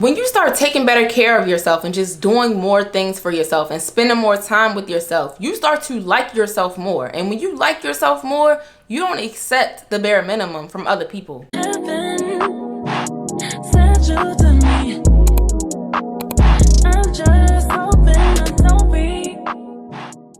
When you start taking better care of yourself and just doing more things for yourself and spending more time with yourself, you start to like yourself more. And when you like yourself more, you don't accept the bare minimum from other people.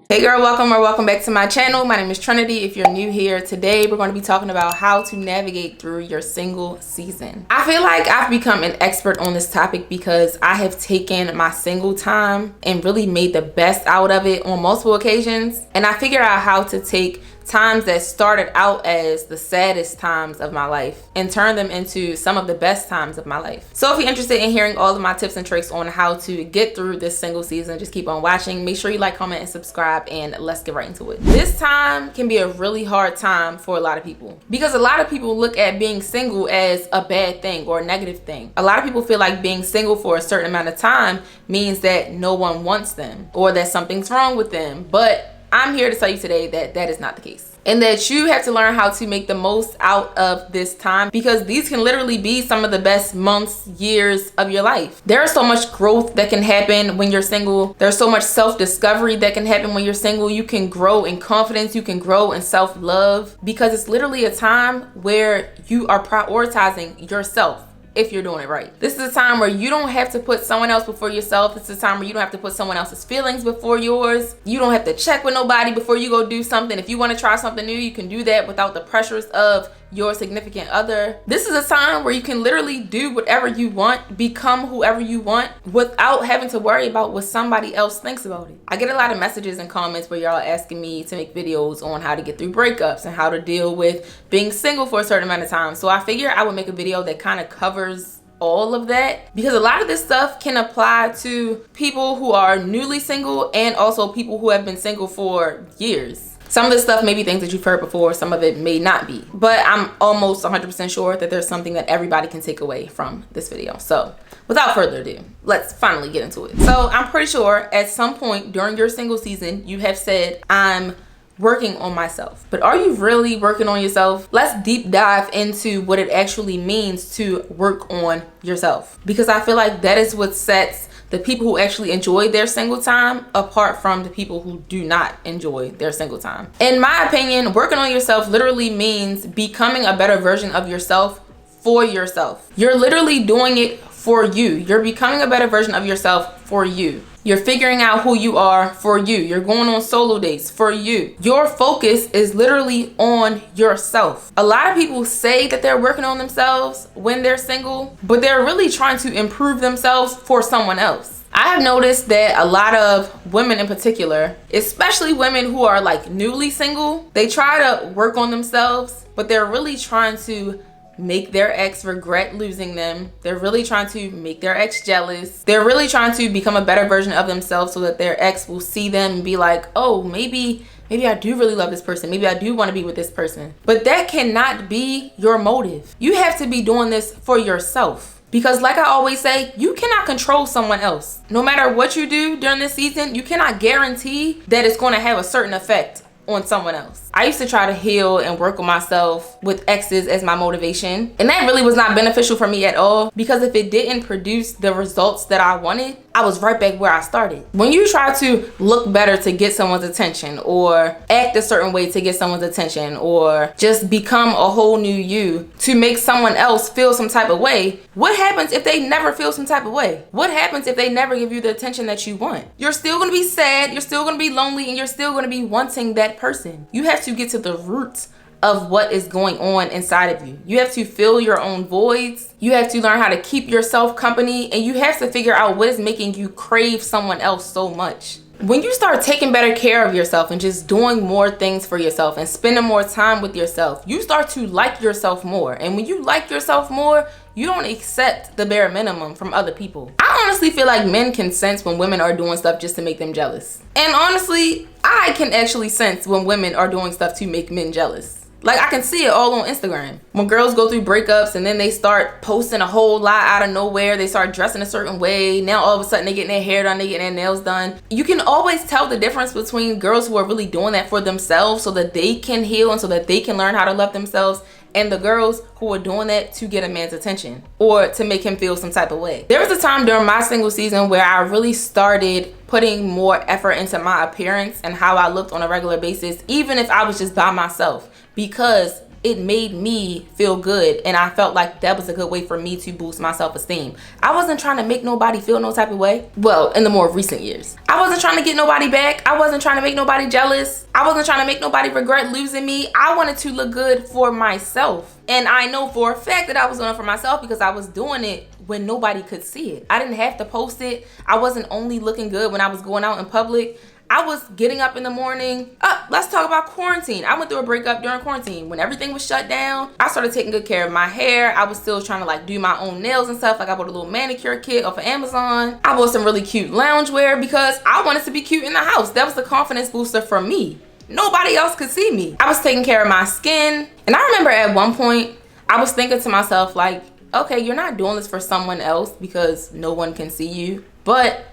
Hey girl, welcome back to my channel. My name is Trinity. If you're new here, today we're going to be talking about how to navigate through your single season. I feel like I've become an expert on this topic because I have taken my single time and really made the best out of it on multiple occasions. And I figured out how to take times that started out as the saddest times of my life and turn them into some of the best times of my life. So if you're interested in hearing all of my tips and tricks on how to get through this single season, just keep on watching. Make sure you like, comment, and subscribe, and let's get right into it. This time can be a really hard time for a lot of people because a lot of people look at being single as a bad thing or a negative thing. A lot of people feel like being single for a certain amount of time means that no one wants them or that something's wrong with them. But I'm here to tell you today that that is not the case, and that you have to learn how to make the most out of this time, because these can literally be some of the best months, years of your life. There's so much growth that can happen when you're single. There's so much self-discovery that can happen when you're single. You can grow in confidence, you can grow in self-love, because it's literally a time where you are prioritizing yourself. If you're doing it right, this is a time where you don't have to put someone else before yourself. It's a time where you don't have to put someone else's feelings before yours. You don't have to check with nobody before you go do something. If you want to try something new, you can do that without the pressures of your significant other. This is a time where you can literally do whatever you want, become whoever you want, without having to worry about what somebody else thinks about it. I get a lot of messages and comments where y'all asking me to make videos on how to get through breakups and how to deal with being single for a certain amount of time. So I figured I would make a video that kind of covers all of that, because a lot of this stuff can apply to people who are newly single and also people who have been single for years. Some of this stuff may be things that you've heard before, some of it may not be, but I'm almost 100% sure that there's something that everybody can take away from this video. So without further ado, let's finally get into it. So I'm pretty sure at some point during your single season, you have said, I'm working on myself. But are you really working on yourself? Let's deep dive into what it actually means to work on yourself, because I feel like that is what sets the people who actually enjoy their single time apart from the people who do not enjoy their single time. In my opinion, working on yourself literally means becoming a better version of yourself for yourself. You're literally doing it for you. You're becoming a better version of yourself for you. You're figuring out who you are for you. You're going on solo dates for you. Your focus is literally on yourself. A lot of people say that they're working on themselves when they're single, but they're really trying to improve themselves for someone else. I have noticed that a lot of women in particular, especially women who are like newly single, they try to work on themselves, but they're really trying to make their ex regret losing them. They're really trying to make their ex jealous. They're really trying to become a better version of themselves so that their ex will see them and be like, oh, maybe I do really love this person. Maybe I do want to be with this person. But that cannot be your motive. You have to be doing this for yourself. Because like I always say, you cannot control someone else. No matter what you do during this season, you cannot guarantee that it's going to have a certain effect on someone else. I used to try to heal and work on myself with exes as my motivation, and that really was not beneficial for me at all, because if it didn't produce the results that I wanted, I was right back where I started. When you try to look better to get someone's attention, or act a certain way to get someone's attention, or just become a whole new you to make someone else feel some type of way, what happens if they never feel some type of way? What happens if they never give you the attention that you want? You're still gonna be sad, you're still gonna be lonely, and you're still gonna be wanting that person. You have to get to the roots of what is going on inside of you. You have to fill your own voids. You have to learn how to keep yourself company, and you have to figure out what is making you crave someone else so much. When you start taking better care of yourself and just doing more things for yourself and spending more time with yourself, you start to like yourself more. And when you like yourself more, you don't accept the bare minimum from other people. I honestly feel like men can sense when women are doing stuff just to make them jealous. And honestly, I can actually sense when women are doing stuff to make men jealous. Like, I can see it all on Instagram. When girls go through breakups and then they start posting a whole lot out of nowhere, they start dressing a certain way. Now all of a sudden they getting their hair done, they getting their nails done. You can always tell the difference between girls who are really doing that for themselves so that they can heal and so that they can learn how to love themselves, and the girls who were doing that to get a man's attention or to make him feel some type of way. There was a time during my single season where I really started putting more effort into my appearance and how I looked on a regular basis, even if I was just by myself, because it made me feel good, and I felt like that was a good way for me to boost my self-esteem. I wasn't trying to make nobody feel no type of way. Well, in the more recent years, I wasn't trying to get nobody back. I wasn't trying to make nobody jealous. I wasn't trying to make nobody regret losing me. I wanted to look good for myself, and I know for a fact that I was doing it for myself because I was doing it when nobody could see it. I didn't have to post it. I wasn't only looking good when I was going out in public. I was getting up in the morning. Let's talk about quarantine. I went through a breakup during quarantine. When everything was shut down, I started taking good care of my hair. I was still trying to like do my own nails and stuff. Like I bought a little manicure kit off of Amazon. I bought some really cute loungewear because I wanted to be cute in the house. That was the confidence booster for me. Nobody else could see me. I was taking care of my skin. And I remember at one point, I was thinking to myself like, okay, you're not doing this for someone else because no one can see you. But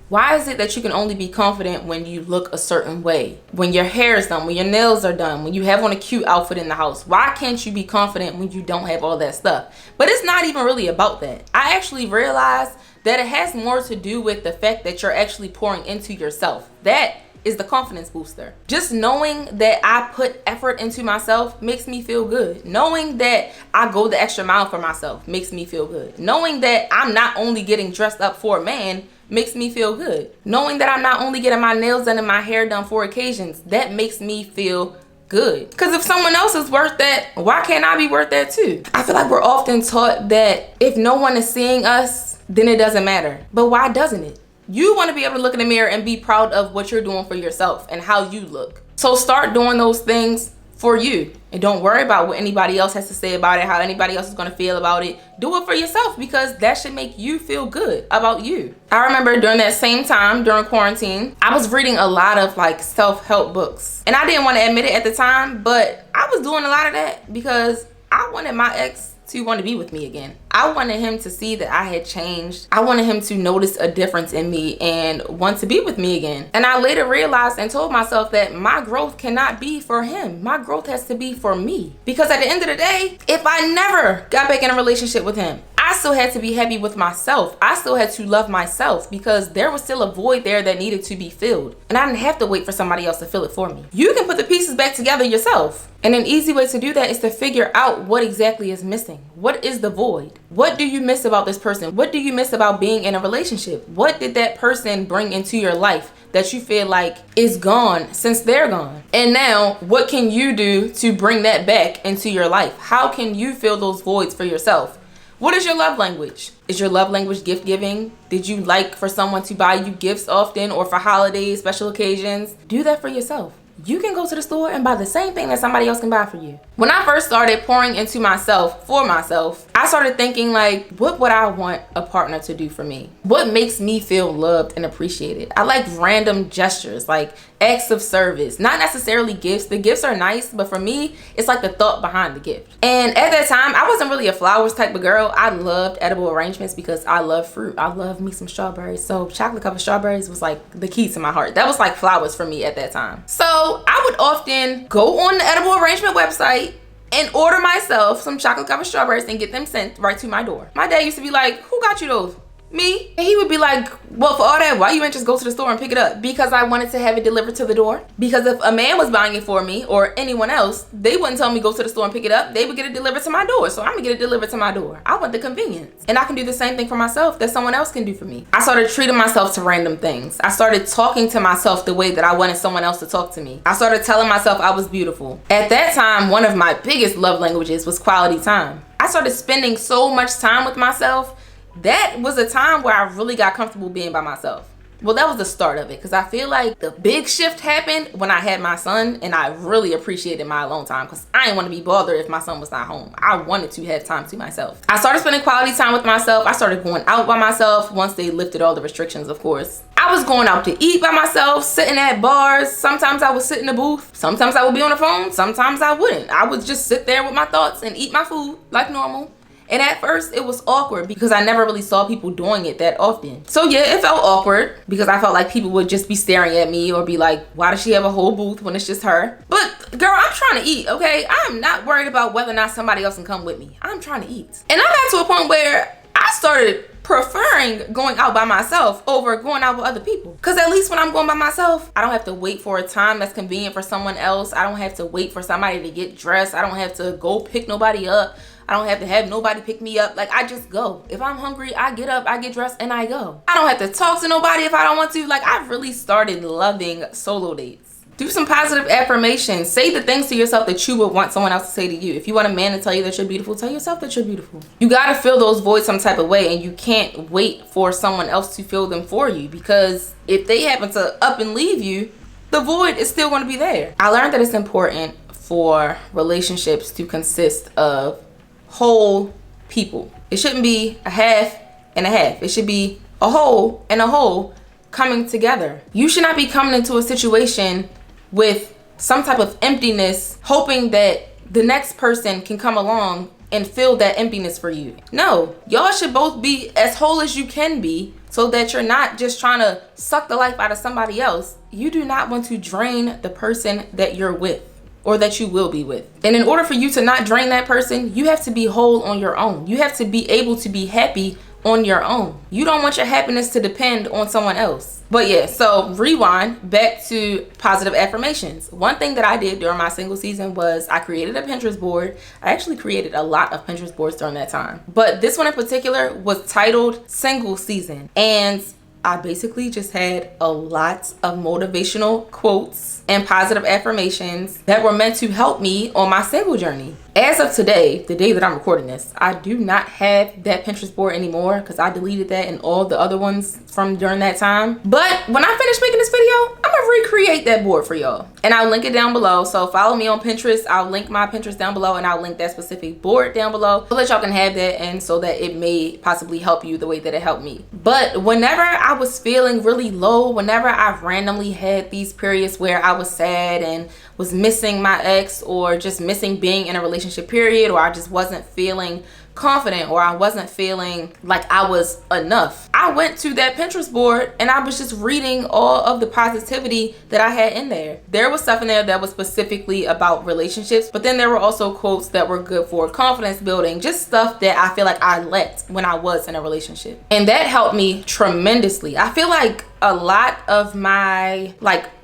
why is it that you can only be confident when you look a certain way? When your hair is done, when your nails are done, when you have on a cute outfit in the house? Why can't you be confident when you don't have all that stuff? But it's not even really about that. I actually realized that it has more to do with the fact that you're actually pouring into yourself. That is the confidence booster. Just knowing that I put effort into myself makes me feel good. Knowing that I go the extra mile for myself makes me feel good. Knowing that I'm not only getting dressed up for a man makes me feel good. Knowing that I'm not only getting my nails done and my hair done for occasions, that makes me feel good. Because if someone else is worth that, why can't I be worth that too? I feel like we're often taught that if no one is seeing us, then it doesn't matter. But why doesn't it? You want to be able to look in the mirror and be proud of what you're doing for yourself and how you look. So start doing those things for you. And don't worry about what anybody else has to say about it, how anybody else is going to feel about it. Do it for yourself because that should make you feel good about you. I remember during that same time, during quarantine, I was reading a lot of like self-help books. And I didn't want to admit it at the time, but I was doing a lot of that because I wanted my ex to want to be with me again. I wanted him to see that I had changed. I wanted him to notice a difference in me and want to be with me again. And I later realized and told myself that my growth cannot be for him. My growth has to be for me. Because at the end of the day, if I never got back in a relationship with him, I still had to be happy with myself. I still had to love myself because there was still a void there that needed to be filled. And I didn't have to wait for somebody else to fill it for me. You can put the pieces back together yourself. And an easy way to do that is to figure out what exactly is missing. What is the void? What do you miss about this person? What do you miss about being in a relationship? What did that person bring into your life that you feel like is gone since they're gone? And now, what can you do to bring that back into your life? How can you fill those voids for yourself? What is your love language? Is your love language gift giving? Did you like for someone to buy you gifts often or for holidays, special occasions? Do that for yourself. You can go to the store and buy the same thing that somebody else can buy for you. When I first started pouring into myself, for myself, I started thinking like, what would I want a partner to do for me? What makes me feel loved and appreciated? I like random gestures, like acts of service, not necessarily gifts. The gifts are nice, but for me, it's like the thought behind the gift. And at that time, I wasn't really a flowers type of girl. I loved edible arrangements because I love fruit. I love me some strawberries. So chocolate covered strawberries was like the key to my heart. That was like flowers for me at that time. So I would often go on the edible arrangement website and order myself some chocolate covered strawberries and get them sent right to my door. My dad used to be like, who got you those? Me? And he would be like, well, for all that, why you ain't just go to the store and pick it up? Because I wanted to have it delivered to the door. Because if a man was buying it for me or anyone else, they wouldn't tell me go to the store and pick it up. They would get it delivered to my door. So I'm gonna get it delivered to my door. I want the convenience. And I can do the same thing for myself that someone else can do for me. I started treating myself to random things. I started talking to myself the way that I wanted someone else to talk to me. I started telling myself I was beautiful. At that time, one of my biggest love languages was quality time. I started spending so much time with myself. That was a time where I really got comfortable being by myself. Well, that was the start of it because I feel like the big shift happened when I had my son, and I really appreciated my alone time because I didn't want to be bothered if my son was not home. I wanted to have time to myself. I started spending quality time with myself. I started going out by myself once they lifted all the restrictions, of course. I was going out to eat by myself, sitting at bars. Sometimes I would sit in the booth. Sometimes I would be on the phone. Sometimes I wouldn't. I would just sit there with my thoughts and eat my food like normal. And at first it was awkward because I never really saw people doing it that often. So yeah, it felt awkward because I felt like people would just be staring at me or be like, why does she have a whole booth when it's just her? But girl, I'm trying to eat, okay? I'm not worried about whether or not somebody else can come with me. I'm trying to eat. And I got to a point where I started preferring going out by myself over going out with other people. Because at least when I'm going by myself, I don't have to wait for a time that's convenient for someone else. I don't have to wait for somebody to get dressed. I don't have to go pick nobody up. I don't have to have nobody pick me up. Like, I just go. If I'm hungry, I get up, I get dressed, and I go. I don't have to talk to nobody if I don't want to. Like, I've really started loving solo dates. Do some positive affirmations. Say the things to yourself that you would want someone else to say to you. If you want a man to tell you that you're beautiful, tell yourself that you're beautiful. You gotta fill those voids some type of way, and you can't wait for someone else to fill them for you, because if they happen to up and leave you, the void is still gonna be there. I learned that it's important for relationships to consist of whole people. It shouldn't be a half and a half. It should be a whole and a whole coming together. You should not be coming into a situation with some type of emptiness, hoping that the next person can come along and fill that emptiness for you. No, y'all should both be as whole as you can be, so that you're not just trying to suck the life out of somebody else. You do not want to drain the person that you're with, or that you will be with. And in order for you to not drain that person, you have to be whole on your own. You have to be able to be happy on your own. You don't want your happiness to depend on someone else. But yeah, so rewind back to positive affirmations. One thing that I did during my single season was I created a Pinterest board. I actually created a lot of Pinterest boards during that time, but this one in particular was titled Single Season. And I basically just had a lot of motivational quotes and positive affirmations that were meant to help me on my single journey. As of today, the day that I'm recording this, I do not have that Pinterest board anymore because I deleted that and all the other ones from during that time. But when I finish making this video, I'm gonna recreate that board for y'all. And I'll link it down below. So follow me on Pinterest. I'll link my Pinterest down below, and I'll link that specific board down below so that y'all can have that, and so that it may possibly help you the way that it helped me. But whenever I was feeling really low, whenever I randomly had these periods where I was sad and was missing my ex, or just missing being in a relationship period, or I just wasn't feeling confident, or I wasn't feeling like I was enough, I went to that Pinterest board and I was just reading all of the positivity that I had in there. There was stuff in there that was specifically about relationships, but then there were also quotes that were good for confidence building, just stuff that I feel like I lacked when I was in a relationship. And that helped me tremendously. I feel like a lot of my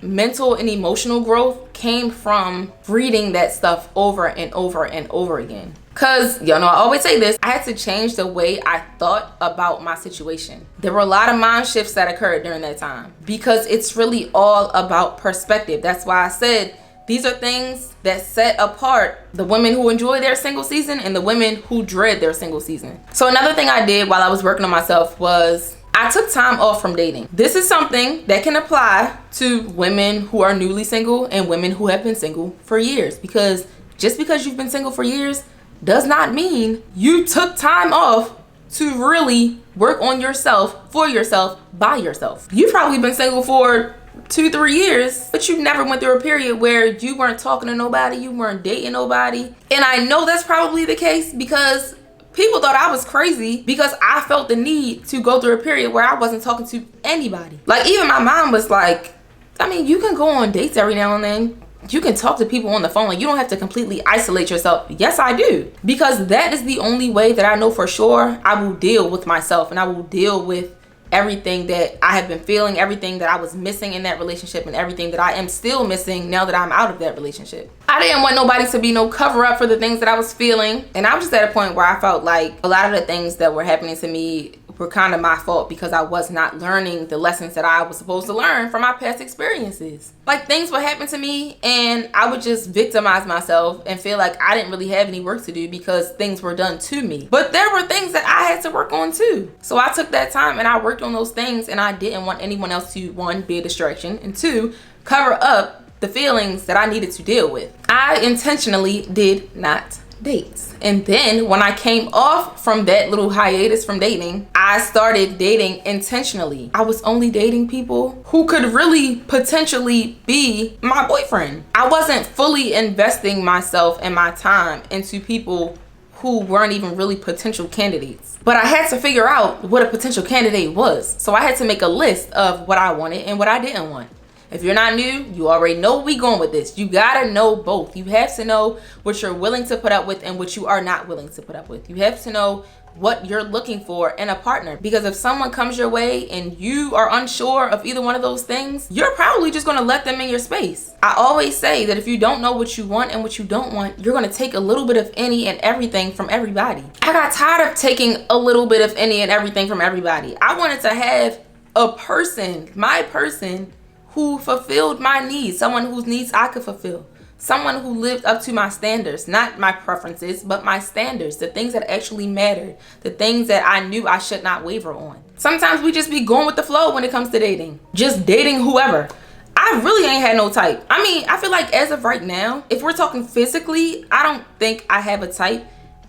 mental and emotional growth came from reading that stuff over and over and over again. Cause y'all know I always say this, I had to change the way I thought about my situation. There were a lot of mind shifts that occurred during that time, because it's really all about perspective. That's why I said these are things that set apart the women who enjoy their single season and the women who dread their single season. So another thing I did while I was working on myself was I took time off from dating. This is something that can apply to women who are newly single and women who have been single for years, because just because you've been single for years does not mean you took time off to really work on yourself, for yourself, by yourself. You've probably been single for 2-3 years, but you never went through a period where you weren't talking to nobody, you weren't dating nobody. And I know that's probably the case because people thought I was crazy because I felt the need to go through a period where I wasn't talking to anybody. Like, even my mom was like, I mean, you can go on dates every now and then. You can talk to people on the phone. Like, you don't have to completely isolate yourself. Yes, I do. Because that is the only way that I know for sure I will deal with myself, and I will deal with everything that I have been feeling, everything that I was missing in that relationship, and everything that I am still missing now that I'm out of that relationship. I didn't want nobody to be no cover up for the things that I was feeling. And I was just at a point where I felt like a lot of the things that were happening to me were kind of my fault, because I was not learning the lessons that I was supposed to learn from my past experiences. Like, things would happen to me and I would just victimize myself and feel like I didn't really have any work to do because things were done to me. But there were things that I had to work on too. So I took that time and I worked on those things, and I didn't want anyone else to, one, be a distraction, and two, cover up the feelings that I needed to deal with. I intentionally did not date. And then when I came off from that little hiatus from dating, I started dating intentionally. I was only dating people who could really potentially be my boyfriend. I wasn't fully investing myself and my time into people who weren't even really potential candidates. But I had to figure out what a potential candidate was. So I had to make a list of what I wanted and what I didn't want. If you're not new, you already know where we going with this. You gotta know both. You have to know what you're willing to put up with and what you are not willing to put up with. You have to know what you're looking for in a partner, because if someone comes your way and you are unsure of either one of those things, you're probably just going to let them in your space. I always say that if you don't know what you want and what you don't want, you're going to take a little bit of any and everything from everybody. I got tired of taking a little bit of any and everything from everybody. I wanted to have a person, my person, who fulfilled my needs, someone whose needs I could fulfill. Someone who lived up to my standards, not my preferences, but my standards, the things that actually mattered, the things that I knew I should not waver on. Sometimes we just be going with the flow when it comes to dating, just dating whoever. I really ain't had no type. I mean, I feel like as of right now, if we're talking physically, I don't think I have a type,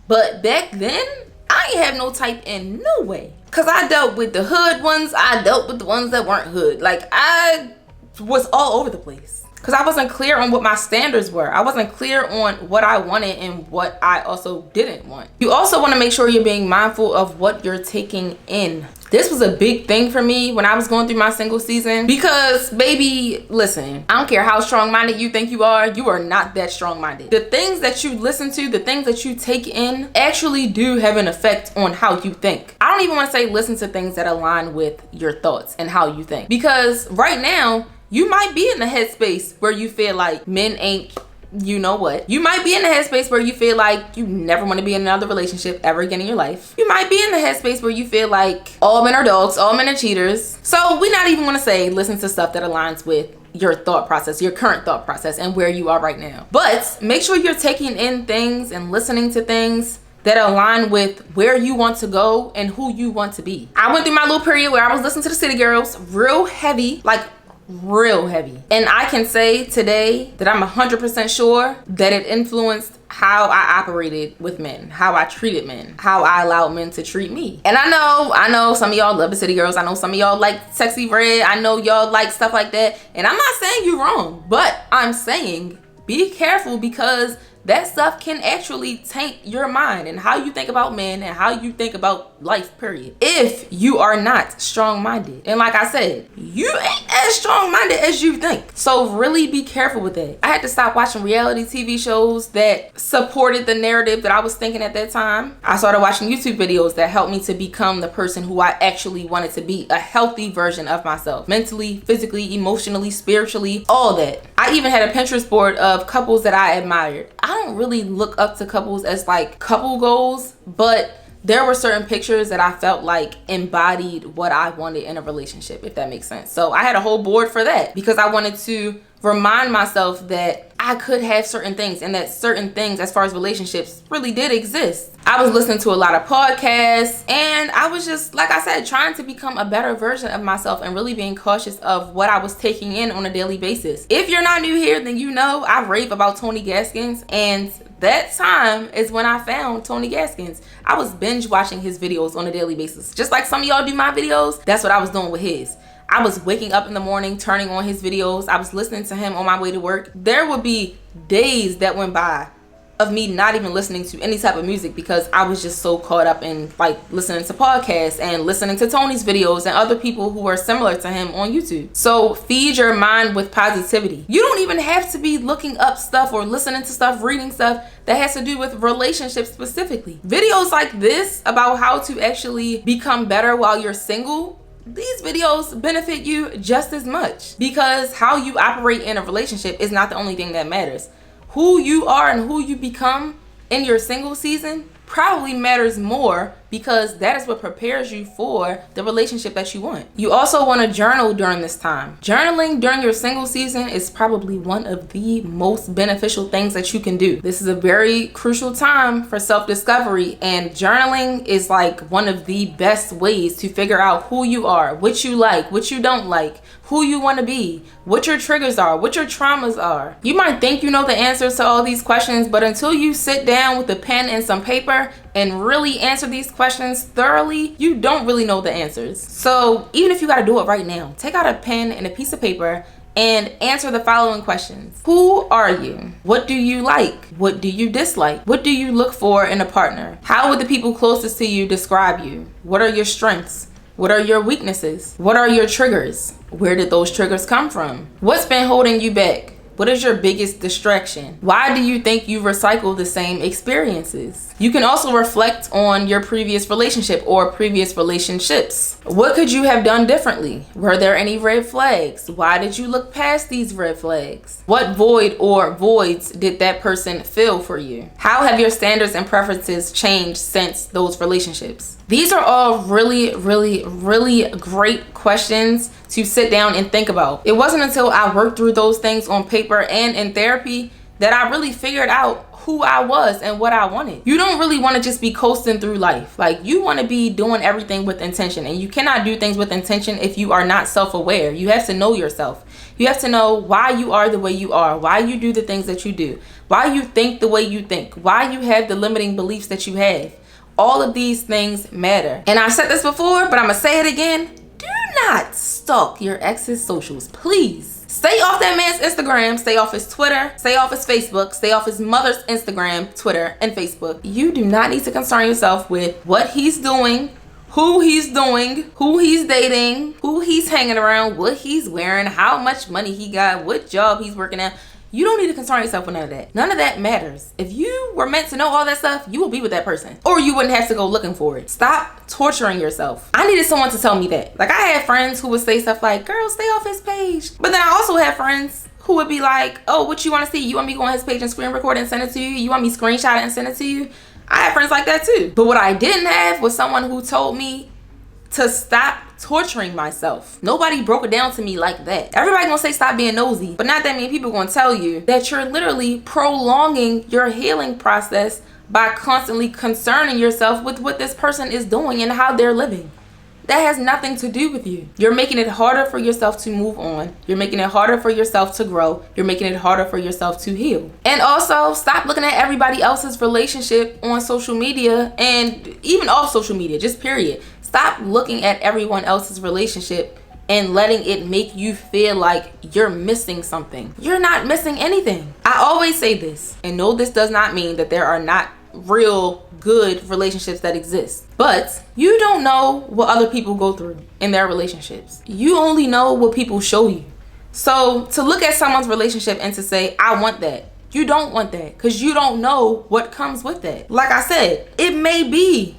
but back then, I ain't have no type in no way. Cause I dealt with the hood ones, I dealt with the ones that weren't hood. Like I was all over the place. Because I wasn't clear on what my standards were. I wasn't clear on what I wanted and what I also didn't want. You also want to make sure you're being mindful of what you're taking in. This was a big thing for me when I was going through my single season. Because, baby, listen, I don't care how strong-minded you think you are not that strong-minded. The things that you listen to, the things that you take in actually do have an effect on how you think. I don't even want to say listen to things that align with your thoughts and how you think. Because right now, you might be in the headspace where you feel like men ain't you know what. You might be in the headspace where you feel like you never want to be in another relationship ever again in your life. You might be in the headspace where you feel like all men are dogs, all men are cheaters. So we not even want to say listen to stuff that aligns with your thought process, your current thought process, and where you are right now. But make sure you're taking in things and listening to things that align with where you want to go and who you want to be. I went through my little period where I was listening to the City Girls real heavy, like real heavy. And I can say today that I'm 100% sure that it influenced how I operated with men, how I treated men, how I allowed men to treat me. And I know some of y'all love the City Girls. I know some of y'all like Sexy Red. I know y'all like stuff like that. And I'm not saying you're wrong, but I'm saying be careful, because that stuff can actually taint your mind and how you think about men and how you think about life, period. If you are not strong-minded. And like I said, you ain't as strong-minded as you think. So really be careful with that. I had to stop watching reality TV shows that supported the narrative that I was thinking at that time. I started watching YouTube videos that helped me to become the person who I actually wanted to be, a healthy version of myself. Mentally, physically, emotionally, spiritually, all that. I even had a Pinterest board of couples that I admired. I don't really look up to couples as like couple goals, but there were certain pictures that I felt like embodied what I wanted in a relationship, if that makes sense. So I had a whole board for that, because I wanted to remind myself that I could have certain things, and that certain things as far as relationships really did exist. I was listening to a lot of podcasts, and I was just, like I said, trying to become a better version of myself and really being cautious of what I was taking in on a daily basis. If you're not new here, then you know I rave about Tony Gaskins, and that time is when I found Tony Gaskins. I was binge watching his videos on a daily basis. Just like some of y'all do my videos, that's what I was doing with his. I was waking up in the morning, turning on his videos. I was listening to him on my way to work. There would be days that went by of me not even listening to any type of music, because I was just so caught up in like listening to podcasts and listening to Tony's videos and other people who are similar to him on YouTube. So feed your mind with positivity. You don't even have to be looking up stuff or listening to stuff, reading stuff that has to do with relationships specifically. Videos like this about how to actually become better while you're single, these videos benefit you just as much, because how you operate in a relationship is not the only thing that matters. Who you are and who you become in your single season probably matters more, because that is what prepares you for the relationship that you want. You also want to journal during this time. Journaling during your single season is probably one of the most beneficial things that you can do. This is a very crucial time for self-discovery, and journaling is like one of the best ways to figure out who you are, what you like, what you don't like, who you want to be, what your triggers are, what your traumas are. You might think you know the answers to all these questions, but until you sit down with a pen and some paper and really answer these questions thoroughly, you don't really know the answers. So even if you got to do it right now, take out a pen and a piece of paper and answer the following questions. Who are you? What do you like? What do you dislike? What do you look for in a partner? How would the people closest to you describe you? What are your strengths? What are your weaknesses? What are your triggers? Where did those triggers come from? What's been holding you back? What is your biggest distraction? Why do you think you recycle the same experiences? You can also reflect on your previous relationship or previous relationships. What could you have done differently? Were there any red flags? Why did you look past these red flags? What void or voids did that person fill for you? How have your standards and preferences changed since those relationships? These are all really, really, really great questions to sit down and think about. It wasn't until I worked through those things on paper and in therapy that I really figured out who I was and what I wanted. You don't really want to just be coasting through life. Like, you want to be doing everything with intention, and you cannot do things with intention if you are not self-aware. You have to know yourself. You have to know why you are the way you are, why you do the things that you do, why you think the way you think, why you have the limiting beliefs that you have. All of these things matter. And I've said this before, but I'm gonna say it again. Do not stalk your ex's socials, please. Stay off that man's Instagram, stay off his Twitter, stay off his Facebook, stay off his mother's Instagram, Twitter, and Facebook. You do not need to concern yourself with what he's doing, who he's dating, who he's hanging around, what he's wearing, how much money he got, what job he's working at. You don't need to concern yourself with none of that. None of that matters. If you were meant to know all that stuff, you will be with that person. Or you wouldn't have to go looking for it. Stop torturing yourself. I needed someone to tell me that. Like, I had friends who would say stuff like, girl, stay off his page. But then I also had friends who would be like, oh, what you want to see? You want me to go on his page and screen record and send it to you? You want me to screenshot it and send it to you? I had friends like that too. But what I didn't have was someone who told me to stop torturing myself. Nobody broke it down to me like that. Everybody gonna say stop being nosy, but not that many people gonna tell you that you're literally prolonging your healing process by constantly concerning yourself with what this person is doing and how they're living. That has nothing to do with you. You're making it harder for yourself to move on. You're making it harder for yourself to grow. You're making it harder for yourself to heal. And also, stop looking at everybody else's relationship on social media and even off social media, just period. Stop looking at everyone else's relationship and letting it make you feel like you're missing something. You're not missing anything. I always say this, and no, this does not mean that there are not real good relationships that exist. But you don't know what other people go through in their relationships. You only know what people show you. So to look at someone's relationship and to say, I want that, you don't want that, because you don't know what comes with that. Like I said, it may be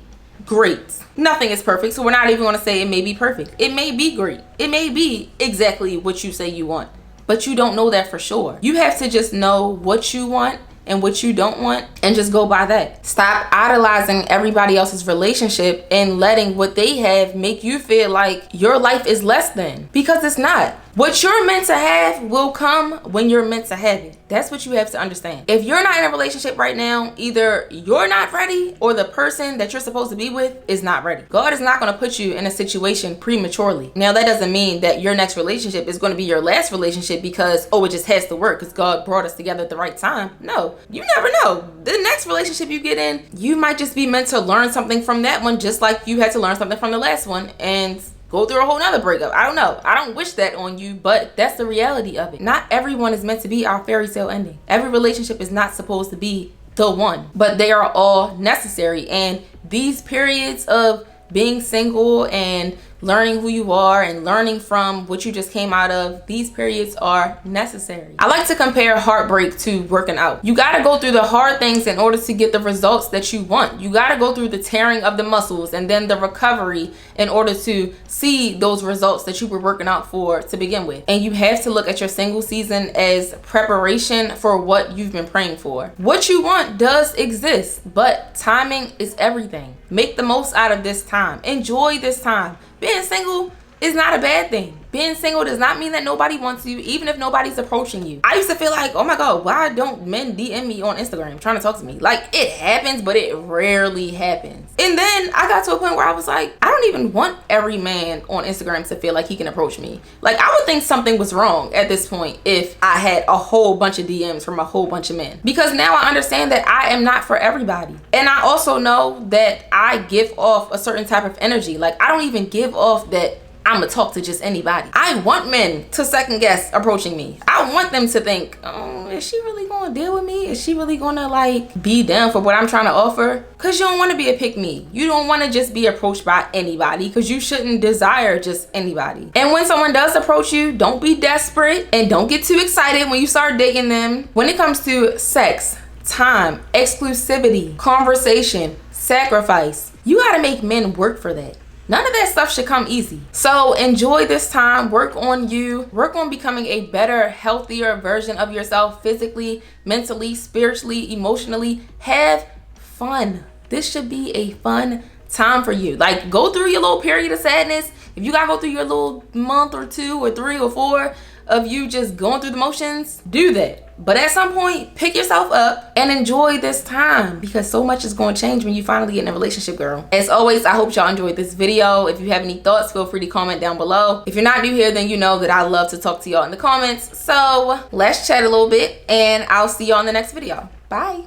great. Nothing is perfect, so we're not even going to say it may be perfect. It may be great. It may be exactly what you say you want, but you don't know that for sure. You have to just know what you want and what you don't want and just go by that. Stop idolizing everybody else's relationship and letting what they have make you feel like your life is less than, because it's not. What you're meant to have will come when you're meant to have it. That's what you have to understand. If you're not in a relationship right now, either you're not ready or the person that you're supposed to be with is not ready. God is not going to put you in a situation prematurely. Now, that doesn't mean that your next relationship is going to be your last relationship because, oh, it just has to work because God brought us together at the right time. No, you never know. The next relationship you get in, you might just be meant to learn something from that one, just like you had to learn something from the last one and go through a whole nother breakup. I don't know. I don't wish that on you, but that's the reality of it. Not everyone is meant to be our fairy tale ending. Every relationship is not supposed to be the one, but they are all necessary. And these periods of being single and learning who you are and learning from what you just came out of, these periods are necessary. I like to compare heartbreak to working out. You got to go through the hard things in order to get the results that you want. You got to go through the tearing of the muscles and then the recovery in order to see those results that you were working out for to begin with. And you have to look at your single season as preparation for what you've been praying for. What you want does exist, but timing is everything. Make the most out of this time. Enjoy this time. Being single is not a bad thing. Being single does not mean that nobody wants you, even if nobody's approaching you. I used to feel like, oh my God, why don't men DM me on Instagram trying to talk to me? Like, it happens, but it rarely happens. And then I got to a point where I was like, I don't even want every man on Instagram to feel like he can approach me. Like, I would think something was wrong at this point if I had a whole bunch of DMs from a whole bunch of men. Because now I understand that I am not for everybody. And I also know that I give off a certain type of energy. Like, I don't even give off that I'm gonna talk to just anybody. I want men to second guess approaching me. I want them to think, oh, is she really gonna deal with me? Is she really gonna like be down for what I'm trying to offer? Cause you don't want to be a pick me. You don't want to just be approached by anybody, because you shouldn't desire just anybody. And when someone does approach you, don't be desperate and don't get too excited when you start dating them. When it comes to sex, time, exclusivity, conversation, sacrifice, you gotta make men work for that. None of that stuff should come easy. So enjoy this time, work on you, work on becoming a better, healthier version of yourself, physically, mentally, spiritually, emotionally. Have fun. This should be a fun time for you. Like, go through your little period of sadness. If you gotta go through your little month or 2 or 3 or 4 of you just going through the motions, do that. But at some point, pick yourself up and enjoy this time, because so much is going to change when you finally get in a relationship, girl. As always, I hope y'all enjoyed this video. If you have any thoughts, feel free to comment down below. If you're not new here, then you know that I love to talk to y'all in the comments. So let's chat a little bit, and I'll see y'all in the next video. Bye.